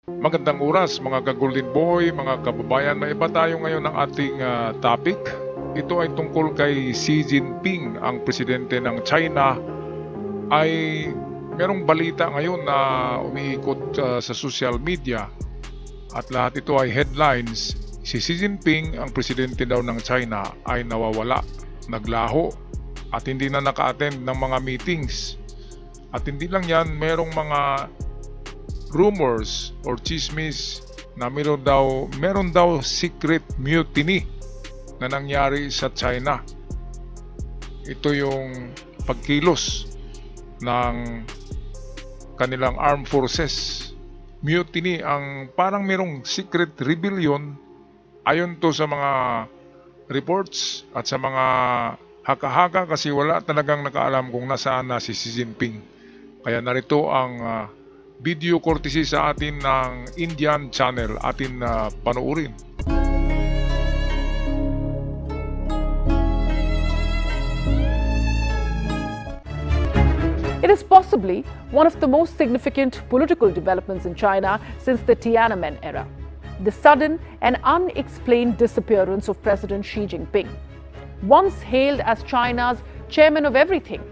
Magandang oras mga ka-Golden Boy, mga kababayan. May iba tayo ngayon ng ating topic. Ito ay tungkol kay Xi Jinping, ang presidente ng China. Ay merong balita ngayon na umiikot sa social media at lahat ito ay headlines. Si Xi Jinping, ang presidente daw ng China, ay nawawala, naglaho at hindi na naka-attend ng mga meetings. At hindi lang yan, merong mga rumors or chismis na meron daw secret mutiny na nangyari sa China. Ito yung pagkilos ng kanilang armed forces. Mutiny, ang parang merong secret rebellion ayon to sa mga reports at sa mga haka-haka, kasi wala talagang nakaalam kung nasaan na si Xi Jinping. Kaya narito ang video courtesy sa atin ng Indian Channel, atin panoorin. It is possibly one of the most significant political developments in China since the Tiananmen era. The sudden and unexplained disappearance of President Xi Jinping. Once hailed as China's chairman of everything,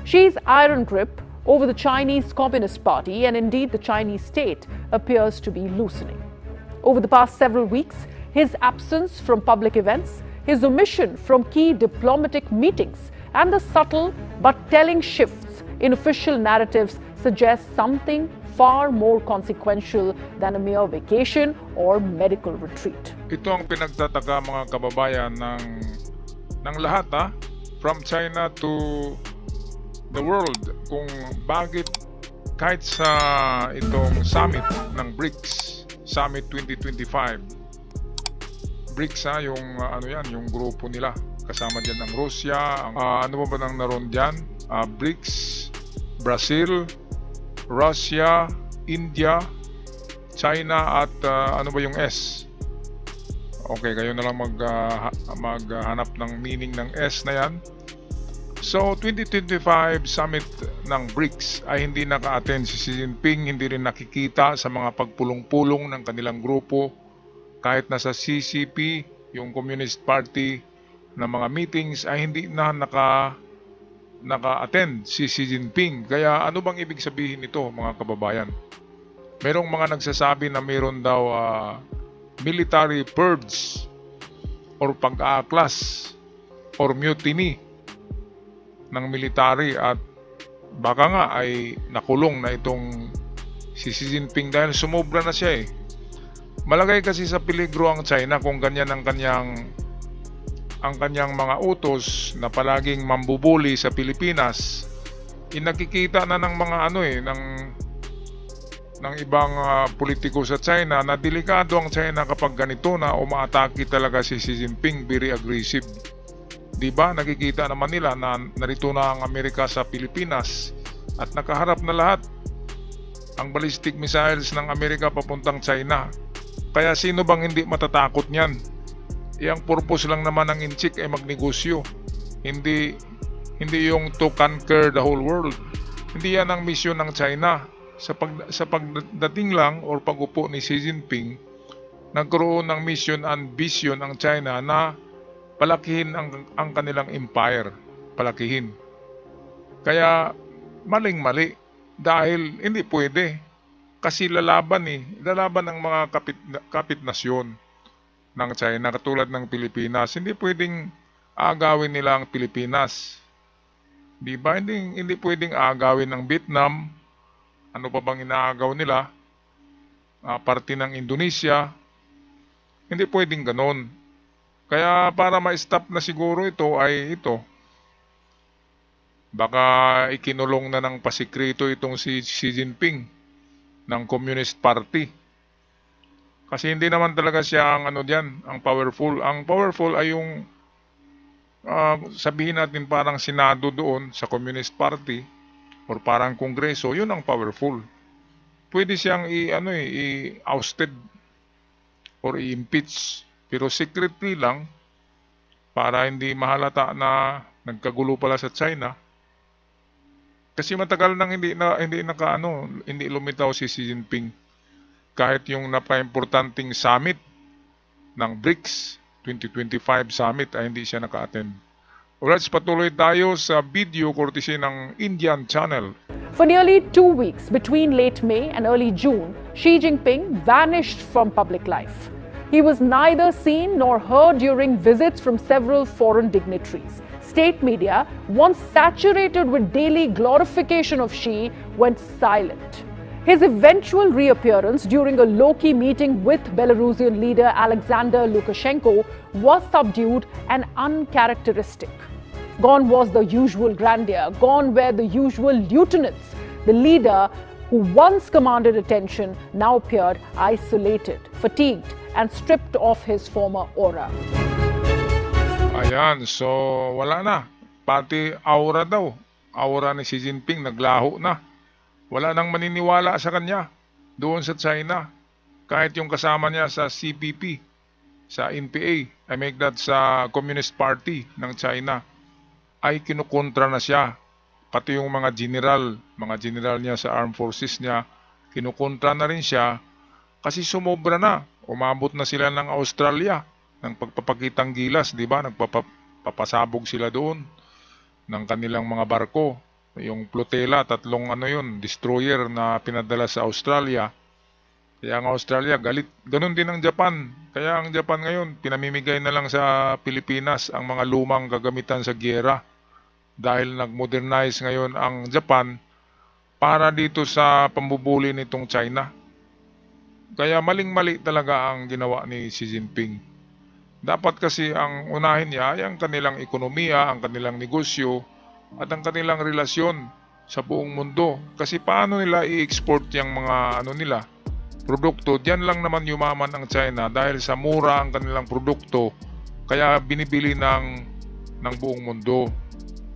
Xi's iron grip over the Chinese Communist Party and indeed the Chinese state appears to be loosening. Over the past several weeks, his absence from public events, his omission from key diplomatic meetings, and the subtle but telling shifts in official narratives suggest something far more consequential than a mere vacation or medical retreat. Ito ang pinagtataka mga kababayan ng lahat from China to the world, kung bakit kahit sa itong summit ng BRICS, Summit 2025, BRICS yung yung grupo nila, kasama dyan ang Russia, ano ba nang naroon dyan? BRICS, Brazil, Russia, India, China at ano ba yung S? Okay, kayo na lang maghanap ng meaning ng S na yan. So, 2025 summit ng BRICS ay hindi naka-attend si Xi Jinping, hindi rin nakikita sa mga pagpulong-pulong ng kanilang grupo. Kahit nasa CCP, yung Communist Party, na mga meetings ay hindi na naka-attend si Xi Jinping. Kaya ano bang ibig sabihin nito mga kababayan? Merong mga nagsasabi na meron daw military purge or pag-aaklas or mutiny ng military, at baka nga ay nakulong na itong si Xi Jinping dahil sumobra na siya eh. Malagay kasi sa peligro ang China kung ganyan ang kanyang mga utos na palaging mambubuli sa Pilipinas. Nakikita na ng mga ng ibang politiko sa China na delikado ang China kapag ganito na umaatake talaga si Xi Jinping, very aggressive. Diba, nakikita naman nila na narito na ang Amerika sa Pilipinas at nakaharap na lahat ang ballistic missiles ng Amerika papuntang China. Kaya sino bang hindi matatakot niyan? Ang purpose lang naman ng inchik ay magnegosyo. Hindi yung to conquer the whole world. Hindi yan ang mission ng China. Sa pagdating lang or pag-upo ni Xi Jinping, nagkaroon ng mission and vision ang China na palakihin ang kanilang empire, palakihin. Kaya maling-mali dahil hindi pwede. Kasi lalaban ang mga kapit nasyon ng China katulad ng Pilipinas. Hindi pwedeng agawin nila ang Pilipinas. Di ba? Hindi pwedeng agawin ng Vietnam. Ano pa bang inaagaw nila? Parte ng Indonesia. Hindi pwedeng ganon. Kaya para ma-stop na siguro ito ay ito. Baka ikinulong na ng pasikreto itong si Xi Jinping ng Communist Party. Kasi hindi naman talaga siya ang powerful. Ang powerful ay yung sabihin natin parang Senado doon sa Communist Party or parang Kongreso, yun ang powerful. Pwede siyang i-ousted or i-impeach. Pero secretly lang, para hindi mahalata na nagkagulo pala sa China. Kasi matagal nang hindi lumitaw si Xi Jinping. kahit yung napaka-importanting summit ng BRICS 2025 summit ay hindi siya naka-attend. Alright, patuloy tayo sa video courtesy ng Indian Channel. For nearly 2 weeks, between late May and early June, Xi Jinping vanished from public life. He was neither seen nor heard during visits from several foreign dignitaries. State media, once saturated with daily glorification of Xi, went silent. His eventual reappearance during a low-key meeting with Belarusian leader Alexander Lukashenko was subdued and uncharacteristic. Gone was the usual grandeur, gone were the usual lieutenants. The leader who once commanded attention now appeared isolated, fatigued, and stripped of his former aura. Ayan, so wala na. Pati aura daw. Aura ni Xi Jinping naglaho na. Wala nang maniniwala sa kanya doon sa China. Kahit yung kasama niya sa CPP, sa NPA, I make that sa Communist Party ng China, ay kinukontra na siya. Pati yung mga general niya sa armed forces niya, kinukontra na rin siya kasi sumobra na. Umabot na sila ng Australia ng pagpapakitang gilas, di ba? Nagpapasabog sila doon ng kanilang mga barko. Yung Plutela, 3 destroyer na pinadala sa Australia. Kaya ang Australia galit. Ganun din ang Japan. Kaya ang Japan ngayon, pinamimigay na lang sa Pilipinas ang mga lumang gagamitan sa giyera. Dahil nag-modernize ngayon ang Japan para dito sa pambubuli nitong China. Kaya maling-mali talaga ang ginawa ni Xi Jinping. Dapat kasi ang unahin niya ay ang kanilang ekonomiya, ang kanilang negosyo, at ang kanilang relasyon sa buong mundo. Kasi paano nila i-export yung mga produkto? Diyan lang naman yumaman ang China dahil sa mura ang kanilang produkto. Kaya binibili ng buong mundo.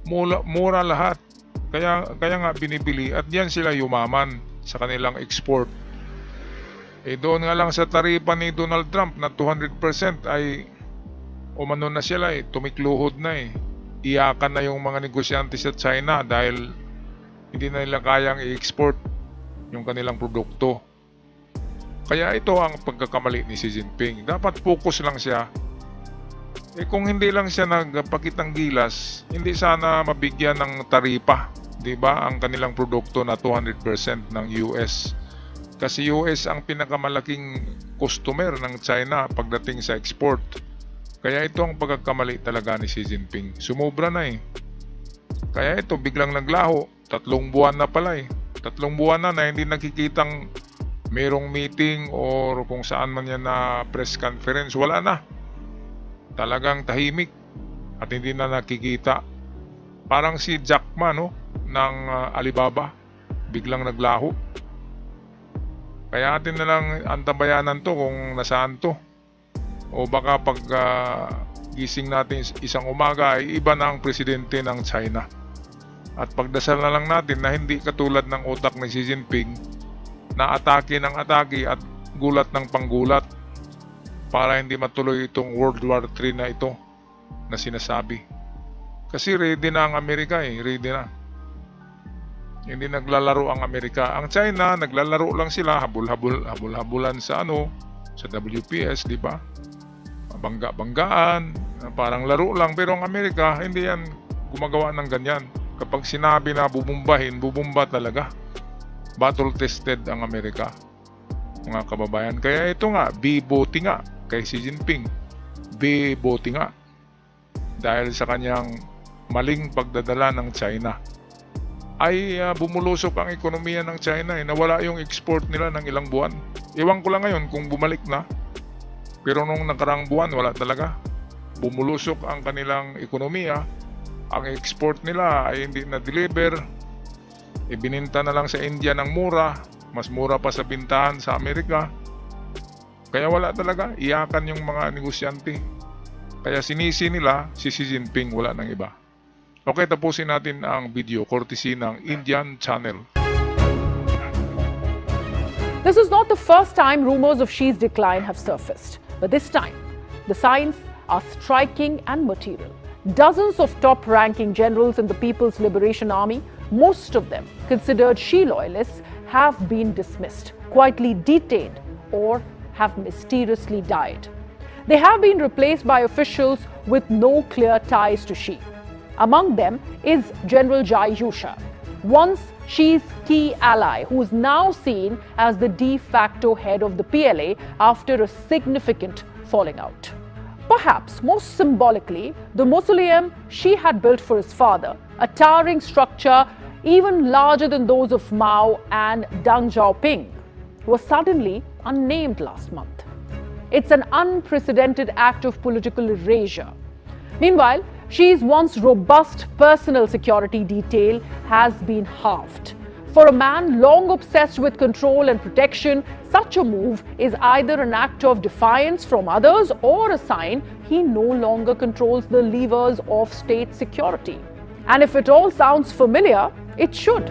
Mura lahat. Kaya nga binibili at diyan sila yumaman sa kanilang export. Doon nga lang sa taripa ni Donald Trump na 200% ay umano na sila tumikluhod na Iyakan na yung mga negosyante sa China dahil hindi na nila kayang i-export yung kanilang produkto. Kaya ito ang pagkakamali ni Xi Jinping. Dapat focus lang siya. Kung hindi lang siya nagpakitang gilas, hindi sana mabigyan ng taripa, di ba, ang kanilang produkto na 200% ng US. Kasi US ang pinakamalaking customer ng China pagdating sa export. Kaya ito ang pagkakamali talaga ni Xi Jinping. Sumobra na Kaya ito biglang naglaho. 3 buwan na pala 3 buwan na hindi nakikitang merong meeting or kung saan man yan na press conference. Wala na. Talagang tahimik at hindi na nakikita. Parang si Jack Ma ng Alibaba. Biglang naglaho. Kaya atin na lang antabayanan to kung nasaan to. O baka pag gising natin isang umaga ay iba na ang presidente ng China. At pagdasal na lang natin na hindi katulad ng utak ni Xi Jinping na atake ng atake at gulat ng panggulat para hindi matuloy itong World War III na ito na sinasabi. Kasi ready na ang Amerika ready na. Hindi naglalaro ang Amerika. Ang China, naglalaro lang sila, habol-habulan sa sa WPS, di ba? Bangga-banggaan, parang laro lang. Pero ang Amerika, hindi yan gumagawa ng ganyan. Kapag sinabi na bubumbahin, bubumba talaga. Battle-tested ang Amerika, mga kababayan. Kaya ito nga, biboti nga kay Xi Jinping. Biboti nga. Dahil sa kanyang maling pagdadala ng China, ay bumulusok ang ekonomiya ng China. Nawala yung export nila ng ilang buwan. Iwan ko lang ngayon kung bumalik na. Pero nung nakarang buwan, wala talaga. Bumulusok ang kanilang ekonomiya. Ang export nila ay hindi na-deliver. Ibininta na lang sa India ng mura. Mas mura pa sa bintahan sa Amerika. Kaya wala talaga. Iyakan yung mga negosyante. Kaya sinisi nila si Xi Jinping, wala nang iba. Okay, tapusin natin ang video courtesy ng Indian Channel. This is not the first time rumors of Xi's decline have surfaced. But this time, the signs are striking and material. Dozens of top-ranking generals in the People's Liberation Army, most of them considered Xi loyalists, have been dismissed, quietly detained, or have mysteriously died. They have been replaced by officials with no clear ties to Xi. Among them is General Zhai Yusha, once Xi's key ally, who is now seen as the de facto head of the PLA after a significant falling out. Perhaps most symbolically, the mausoleum Xi had built for his father, a towering structure even larger than those of Mao and Deng Xiaoping, was suddenly unnamed last month. It's an unprecedented act of political erasure. Meanwhile, Xi's once robust personal security detail has been halved. For a man long obsessed with control and protection, such a move is either an act of defiance from others or a sign he no longer controls the levers of state security. And if it all sounds familiar, it should.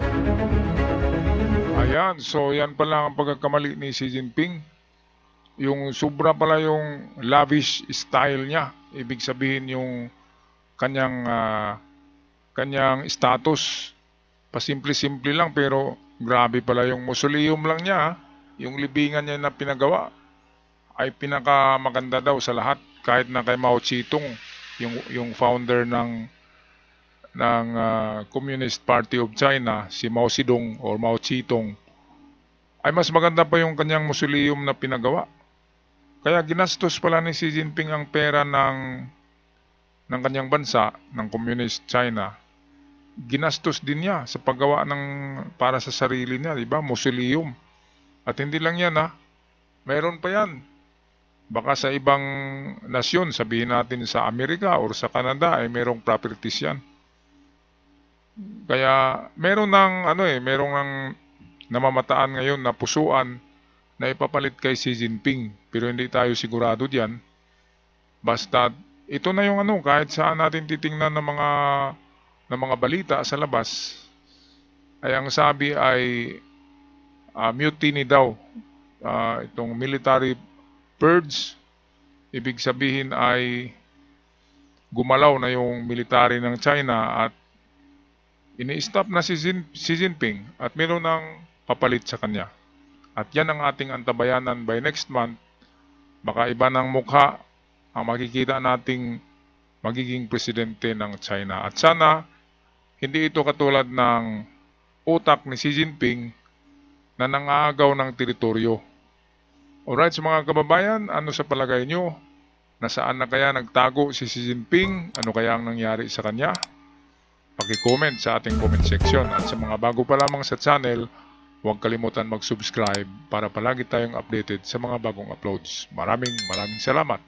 Ayan, so yan pala ang pagkakamali ni Xi Jinping. Yung sobra pala yung lavish style niya. Ibig sabihin yung kanyang status. Pasimple-simple lang pero grabe pala yung mausoleum lang niya. Yung libingan niya na pinagawa ay pinakamaganda daw sa lahat. Kahit na kay Mao Zedong, yung founder ng Communist Party of China, si Mao Zedong or Mao Zedong, ay mas maganda pa yung kanyang mausoleum na pinagawa. Kaya ginastos pala ni Xi Jinping ang pera ng kanyang bansa, ng Communist China. Ginastos din niya sa paggawa para sa sarili niya, di ba? Mausoleum. At hindi lang yan, mayroon pa yan. Baka sa ibang nasyon, sabihin natin sa Amerika or sa Canada, ay mayroong properties yan. Kaya meron ng namamataan ngayon na pusuan na ipapalit kay Xi Jinping. Pero hindi tayo sigurado diyan. Basta ito na yung kahit saan natin titingnan ng mga balita sa labas, ay ang sabi ay mutiny daw. Itong military purge, ibig sabihin ay gumalaw na yung military ng China at ini-stop na si Xi Jinping at meron ng papalit sa kanya. At yan ang ating antabayanan by next month. Baka iba ng mukha ang makikita nating magiging presidente ng China. At sana hindi ito katulad ng utak ni Xi Jinping na nangagaw ng teritoryo. Alright, sa mga kababayan, ano sa palagay nyo? Nasaan na kaya nagtago si Xi Jinping? Ano kaya ang nangyari sa kanya? Paki-comment sa ating comment section. At sa mga bago pa lamang sa channel, huwag kalimutan mag-subscribe para palagi tayong updated sa mga bagong uploads. Maraming salamat.